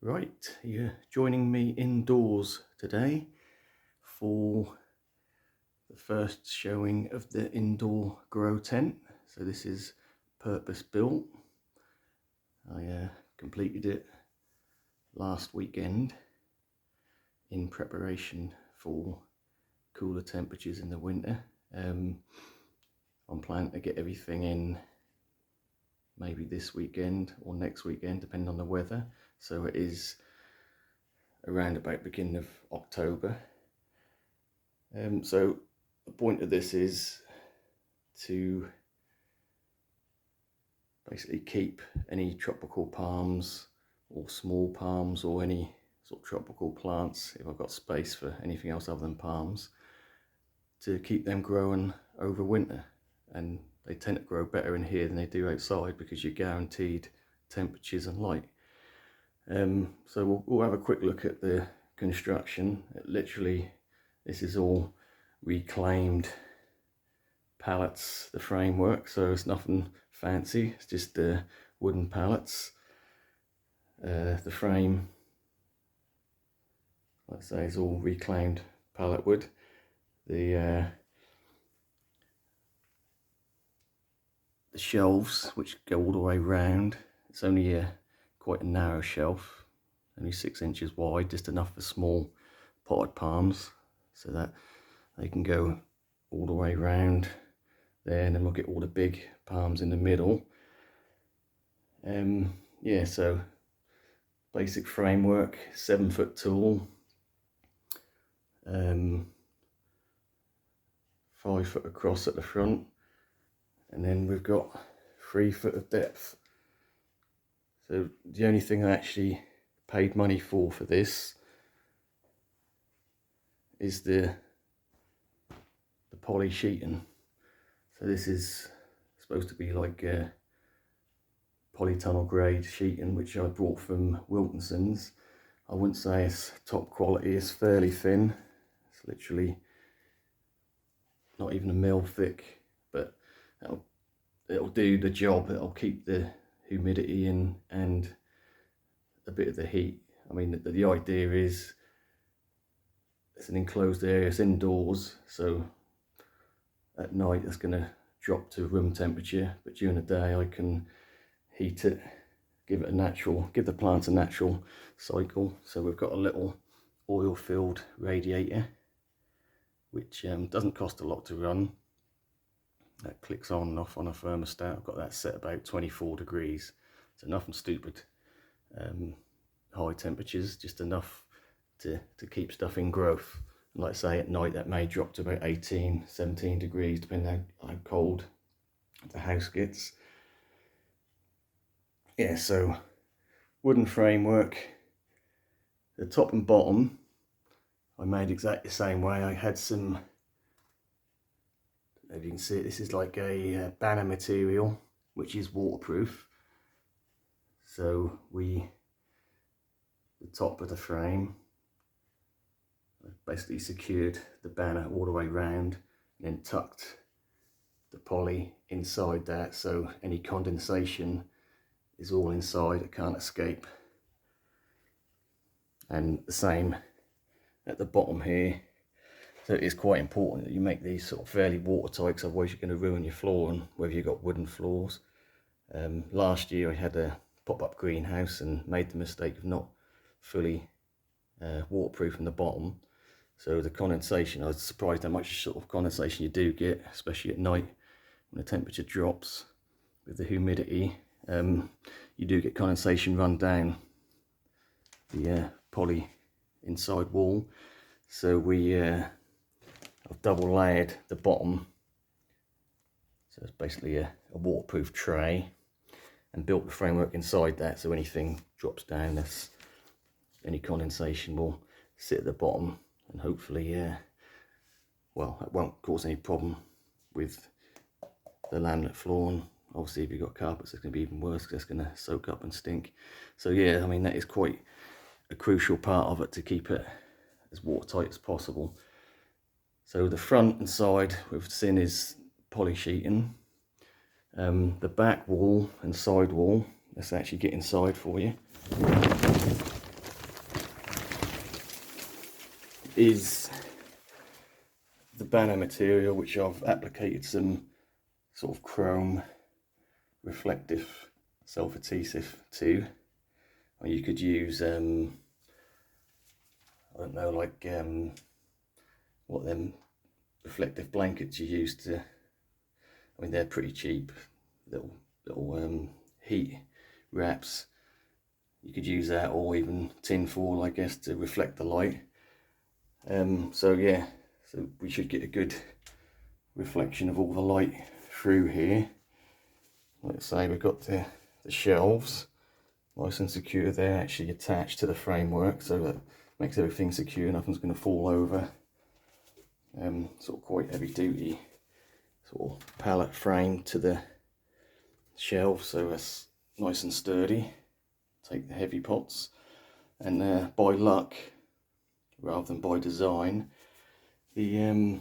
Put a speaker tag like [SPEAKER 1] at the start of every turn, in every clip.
[SPEAKER 1] Right, you're joining me indoors today for the first showing of the indoor grow tent. So this is purpose built. I completed it last weekend in preparation for cooler temperatures in the winter. I'm planning to get everything in maybe this weekend or next weekend, depending on the weather. So it is around about beginning of October. So the point of this is to basically keep any tropical palms or small palms or any sort of tropical plants, if I've got space for anything else other than palms, to keep them growing over winter. And they tend to grow better in here than they do outside because you're guaranteed temperatures and light. So we'll have a quick look at the construction. Literally, this is all reclaimed pallets, the framework, so it's nothing fancy, it's just wooden pallets. The frame, let's say, is all reclaimed pallet wood. The shelves, which go all the way round, it's only quite a narrow shelf, only 6 inches wide, just enough for small potted palms, so that they can go all the way round there, and then we'll get all the big palms in the middle. Yeah, so basic framework, 7 foot tall, 5 foot across at the front, and then we've got 3 foot of depth. So the only thing I actually paid money for this is the poly sheeting. So this is supposed to be like polytunnel grade sheeting, which I brought from Wilkinson's. I wouldn't say it's top quality, it's fairly thin. It's literally not even a mil thick, but it'll do the job. It'll keep the humidity in and a bit of the heat. I mean, the idea is it's an enclosed area, it's indoors, so at night it's going to drop to room temperature, but during the day I can heat it, give the plants a natural cycle. So we've got a little oil filled radiator, which doesn't cost a lot to run. That clicks on and off on a thermostat. I've got that set about 24 degrees, so nothing stupid. High temperatures, just enough to keep stuff in growth. And like I say, at night that may drop to about 18, 17 degrees, depending on how cold the house gets. Yeah, so wooden framework. The top and bottom I made exactly the same way. I had some, if you can see it, this is like a banner material which is waterproof. So the top of the frame, I basically secured the banner all the way round and then tucked the poly inside that, so any condensation is all inside, it can't escape. And the same at the bottom here. So it is quite important that you make these sort of fairly watertight, because otherwise you're going to ruin your flooring, whether you've got wooden floors. Last year I had a pop-up greenhouse and made the mistake of not fully waterproofing the bottom. So the condensation, I was surprised how much sort of condensation you do get, especially at night when the temperature drops with the humidity. You do get condensation run down the poly inside wall. So I've double layered the bottom, so it's basically a waterproof tray, and built the framework inside that, so anything drops down, any condensation will sit at the bottom, and hopefully well, it won't cause any problem with the laminate flooring. Obviously if you've got carpets it's going to be even worse, because it's going to soak up and stink. So yeah, I mean, that is quite a crucial part of it, to keep it as watertight as possible. So the front and side we've seen is poly sheeting. The back wall and side wall, let's actually get inside for you. is the banner material, which I've applicated some sort of chrome reflective self-adhesive to. Or you could use I don't know, like what them reflective blankets you use to, I mean, they're pretty cheap, little heat wraps. You could use that, or even tin foil, I guess, to reflect the light. So yeah, so we should get a good reflection of all the light through here. Let's say we've got the shelves nice and secure. They're actually attached to the framework, so that makes everything secure, nothing's going to fall over. Sort of quite heavy duty sort of pallet frame to the shelf, so that's nice and sturdy. Take the heavy pots, and by luck rather than by design, the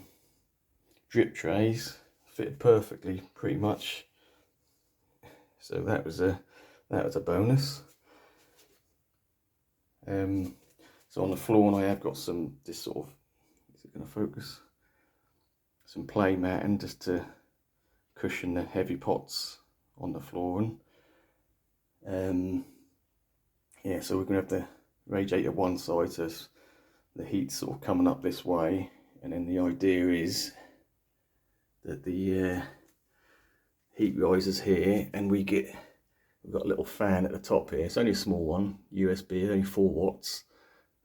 [SPEAKER 1] drip trays fit perfectly pretty much, so that was a bonus. So on the floor, and I have got some, this sort of, is it going to focus, some play matting just to cushion the heavy pots on the flooring. Yeah, so we're going to have the radiator one side, so the heat's sort of coming up this way, and then the idea is that the heat rises here, and we've got a little fan at the top here. It's only a small one, USB, only 4 watts,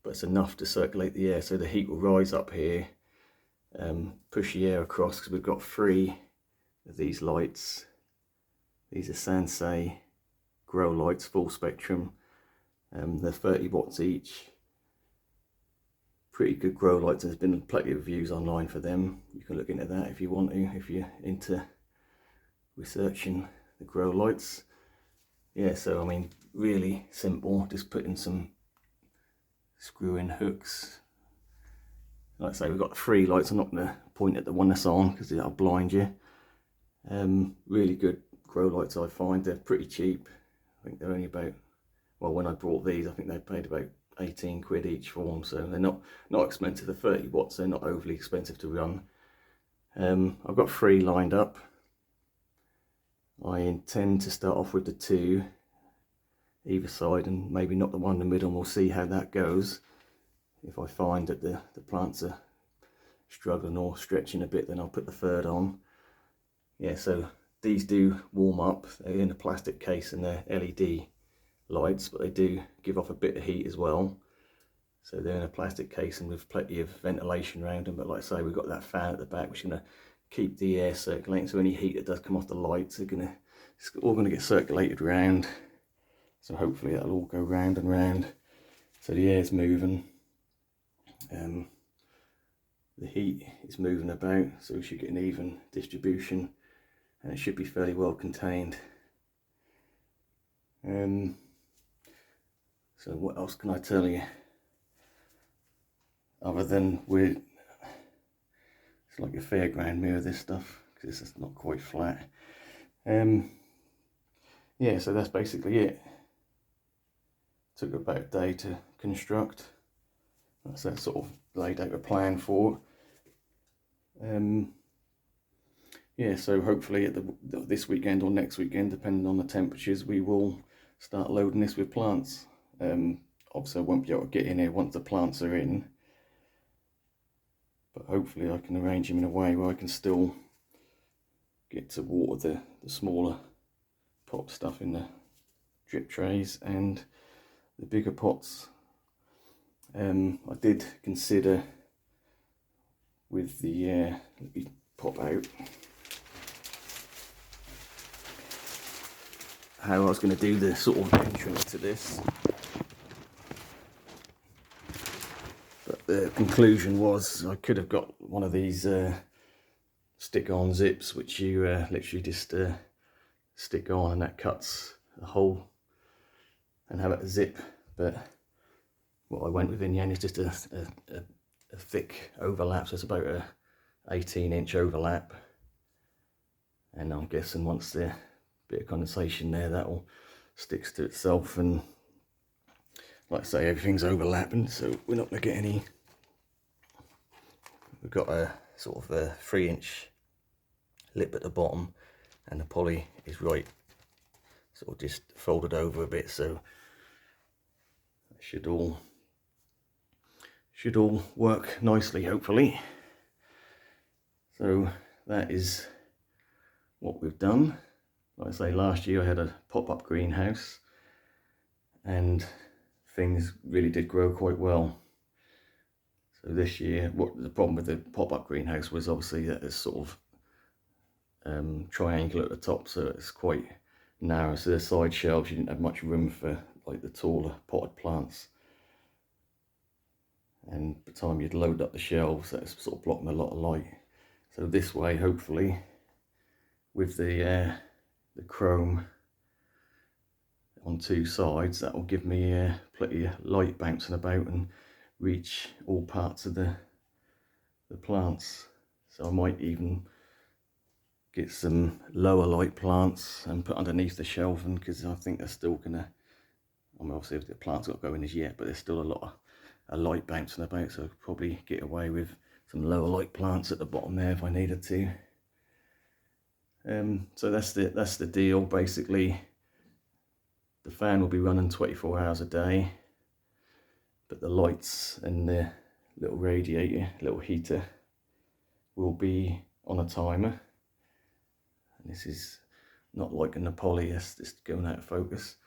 [SPEAKER 1] but it's enough to circulate the air, so the heat will rise up here, push the air across, because we've got 3 of these lights. These are Sansei grow lights, full spectrum. They're 30 watts each. Pretty good grow lights. There's been plenty of reviews online for them. You can look into that if you want to, if you're into researching the grow lights. Yeah, so I mean, really simple, just putting some screw-in hooks. Like I say, we've got 3 lights. I'm not going to point at the one that's on because that'll blind you. Really good grow lights, I find. They're pretty cheap. I think they're only about, well, when I bought these, I think they paid about 18 quid each for them, so they're not expensive. They're 30 watts, they're not overly expensive to run. I've got 3 lined up. I intend to start off with the 2 either side, and maybe not the one in the middle, and we'll see how that goes. If I find that the plants are struggling or stretching a bit, then I'll put the 3rd on. Yeah, so these do warm up. They're in a plastic case, and they're LED lights, but they do give off a bit of heat as well. So they're in a plastic case and with plenty of ventilation around them. But like I say, we've got that fan at the back, which is going to keep the air circulating. So any heat that does come off the lights it's all going to get circulated around. So hopefully that'll all go round and round. So the air's moving. The heat is moving about, so we should get an even distribution, and it should be fairly well contained. So what else can I tell you? Other than it's like a fairground mirror, this stuff, because it's not quite flat. Yeah, so that's basically it. Took about a day to construct. So I sort of laid out a plan for. Yeah, so hopefully at this weekend or next weekend, depending on the temperatures, we will start loading this with plants. Obviously I won't be able to get in here once the plants are in, but hopefully I can arrange them in a way where I can still get to water the smaller pot stuff in the drip trays and the bigger pots. I did consider with the let me pop out how I was going to do the sort of entrance to this, but the conclusion was I could have got one of these stick-on zips, which you literally just stick on, and that cuts the hole and have it a zip. But what I went with in the end is just a thick overlap, so it's about a 18-inch overlap, and I'm guessing once the bit of condensation there, that all sticks to itself, and like I say, everything's overlapping, so we're not going to get any we've got a sort of a 3-inch lip at the bottom, and the poly is right sort of just folded over a bit, so it should all work nicely, hopefully. So that is what we've done. Like I say, last year I had a pop-up greenhouse and things really did grow quite well. So this year, what the problem with the pop-up greenhouse was obviously that it's sort of triangular at the top, so it's quite narrow. So the side shelves, you didn't have much room for like the taller potted plants. And by the time you'd load up the shelves, that's sort of blocking a lot of light. So this way, hopefully, with the chrome on 2 sides, that will give me plenty of light bouncing about and reach all parts of the plants. So I might even get some lower light plants and put underneath the shelving, because I think they're still gonna, I mean, obviously the plants not going as yet, but there's still a lot of light bouncing about, so I could probably get away with some lower light plants at the bottom there if I needed to. So that's the deal. Basically, the fan will be running 24 hours a day, but the lights and the little radiator, little heater, will be on a timer. And this is not like in the poly, it's just going out of focus.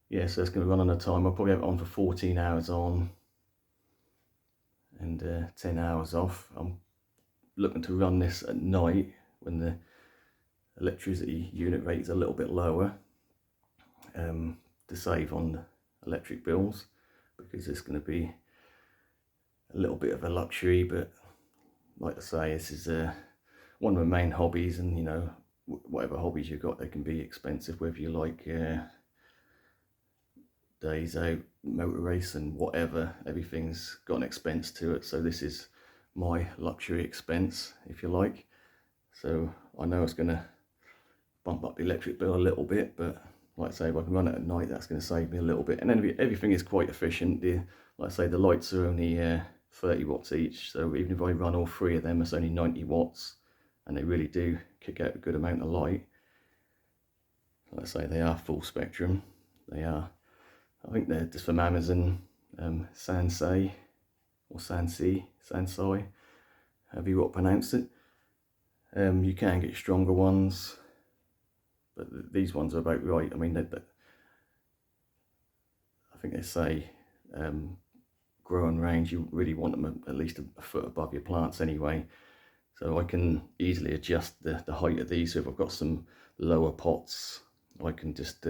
[SPEAKER 1] Yeah, so it's going to run on a timer. I'll probably have it on for 14 hours on and 10 hours off. I'm looking to run this at night when the electricity unit rate is a little bit lower, to save on the electric bills, because it's going to be a little bit of a luxury. But like I say, this is one of my main hobbies, and you know, whatever hobbies you've got, they can be expensive, whether you like days out, motor racing, whatever. Everything's got an expense to it, so this is my luxury expense, if you like. So I know it's going to bump up the electric bill a little bit, but like I say, if I can run it at night, that's going to save me a little bit. And then everything is quite efficient. Like I say, the lights are only 30 watts each, so even if I run all 3 of them, it's only 90 watts, and they really do kick out a good amount of light. Like I say, they are full spectrum. They are, I think they're just from Amazon, Sansei, or Sansei, however you want to pronounce it. You can get stronger ones, but these ones are about right. I mean, I think they say growing range, you really want them at least a foot above your plants anyway. So I can easily adjust the height of these. So if I've got some lower pots, I can just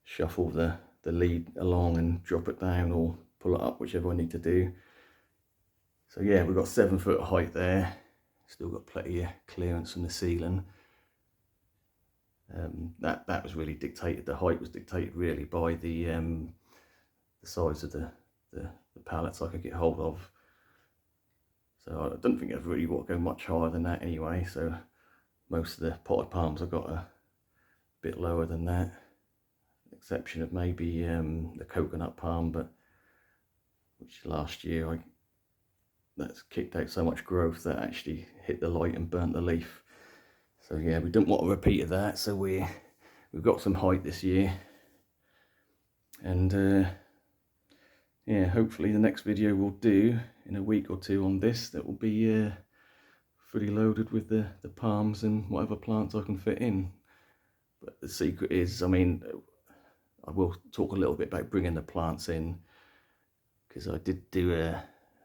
[SPEAKER 1] shuffle the lead along and drop it down or pull it up, whichever I need to do. So yeah, we've got 7 foot height there. Still got plenty of clearance from the ceiling. That was really dictated, the height was dictated really by the size of the pallets I could get hold of. So I don't think I've really want to go much higher than that anyway. So most of the potted palms I've got a bit lower than that, exception of maybe the coconut palm, but which last year that's kicked out so much growth that actually hit the light and burnt the leaf. So yeah, we don't want a repeat of that. So we've got some height this year, and yeah, hopefully the next video we'll do in a week or 2 on this, that will be fully loaded with the palms and whatever plants I can fit in. But the secret is, I mean, I will talk a little bit about bringing the plants in, because I did do a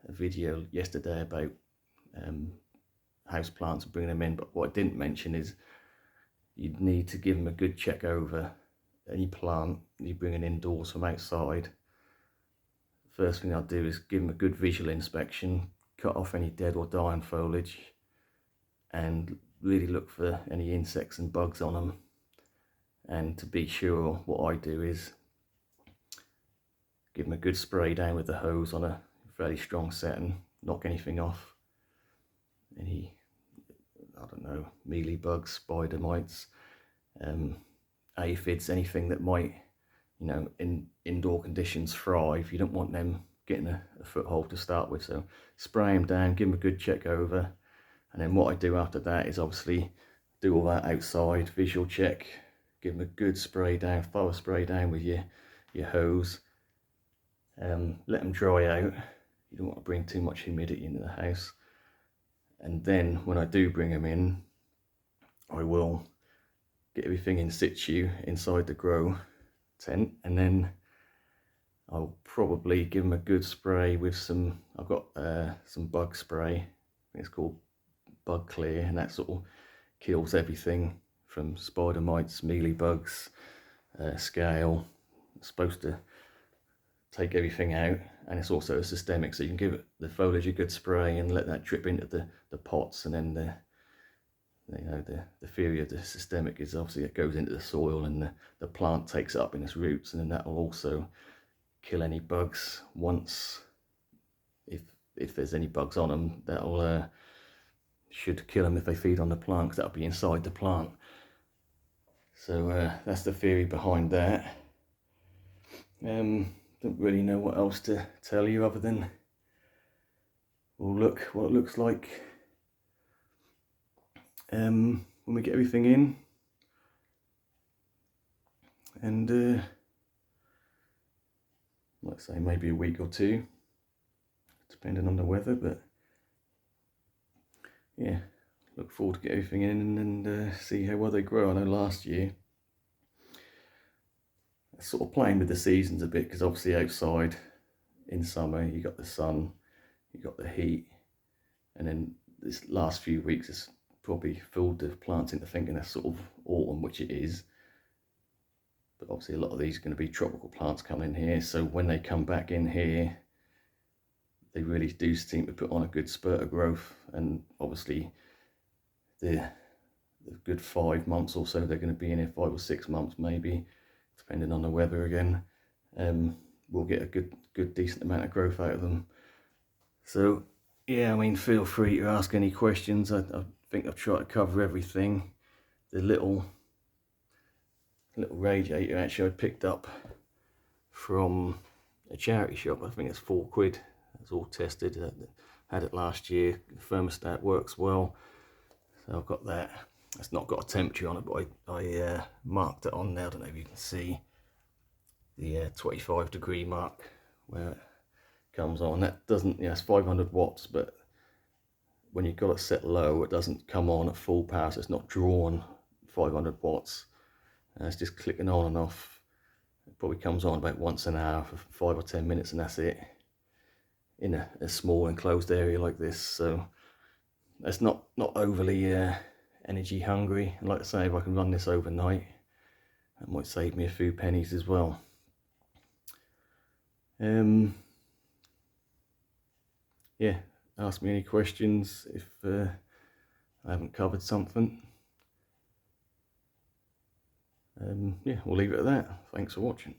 [SPEAKER 1] video yesterday about house plants and bringing them in, but what I didn't mention is you'd need to give them a good check over any plant you bring in indoors from outside. First thing I'll do is give them a good visual inspection, cut off any dead or dying foliage, and really look for any insects and bugs on them. And to be sure, what I do is give them a good spray down with the hose on a fairly strong setting, knock anything off, any, I don't know, mealy bugs, spider mites, aphids, anything that might, you know, in indoor conditions thrive. You don't want them getting a foothold to start with. So spray them down, give them a good check over, and then what I do after that is obviously do all that outside visual check, give them a good spray down, thorough spray down with your hose. Let them dry out. You don't want to bring too much humidity into the house. And then when I do bring them in, I will get everything in situ inside the grow tent, and then I'll probably give them a good spray with some, I've got some bug spray, I think it's called Bug Clear, and that sort of kills everything from spider mites, mealybugs, scale. It's supposed to take everything out, and it's also a systemic, so you can give it the foliage a good spray and let that drip into the pots, and then the theory of the systemic is obviously it goes into the soil and the plant takes it up in its roots, and then that will also kill any bugs once, if there's any bugs on them, that'll should kill them if they feed on the plant, because that'll be inside the plant. So that's the theory behind that. Don't really know what else to tell you other than we'll look what it looks like when we get everything in, and like I say, maybe a week or two, depending on the weather. But yeah, look forward to get everything in and see how well they grow. I know last year I was sort of playing with the seasons a bit, because obviously outside in summer you got the sun, you got the heat, and then this last few weeks has probably fooled the plants into thinking that's sort of autumn, which it is. But obviously a lot of these are going to be tropical plants coming in here, so when they come back in here, they really do seem to put on a good spurt of growth. And obviously the good 5 months or so they're going to be in here, 5 or 6 months maybe, depending on the weather again, we'll get a good decent amount of growth out of them. So yeah, I mean, feel free to ask any questions. I think I've tried to cover everything. The little radiator actually I picked up from a charity shop. I think it's £4. It's all tested. Had it last year. The thermostat works well, so I've got that. It's not got a temperature on it, but I marked it on there. I don't know if you can see the 25-degree mark where it comes on. That doesn't, it's 500 watts, but when you've got it set low, it doesn't come on at full power, so it's not drawn 500 watts. It's just clicking on and off. It probably comes on about once an hour for 5 or 10 minutes, and that's it, in a small enclosed area like this. So it's not overly energy hungry. And like I say, if I can run this overnight, that might save me a few pennies as well. Yeah, ask me any questions if I haven't covered something. Yeah, we'll leave it at that. Thanks for watching.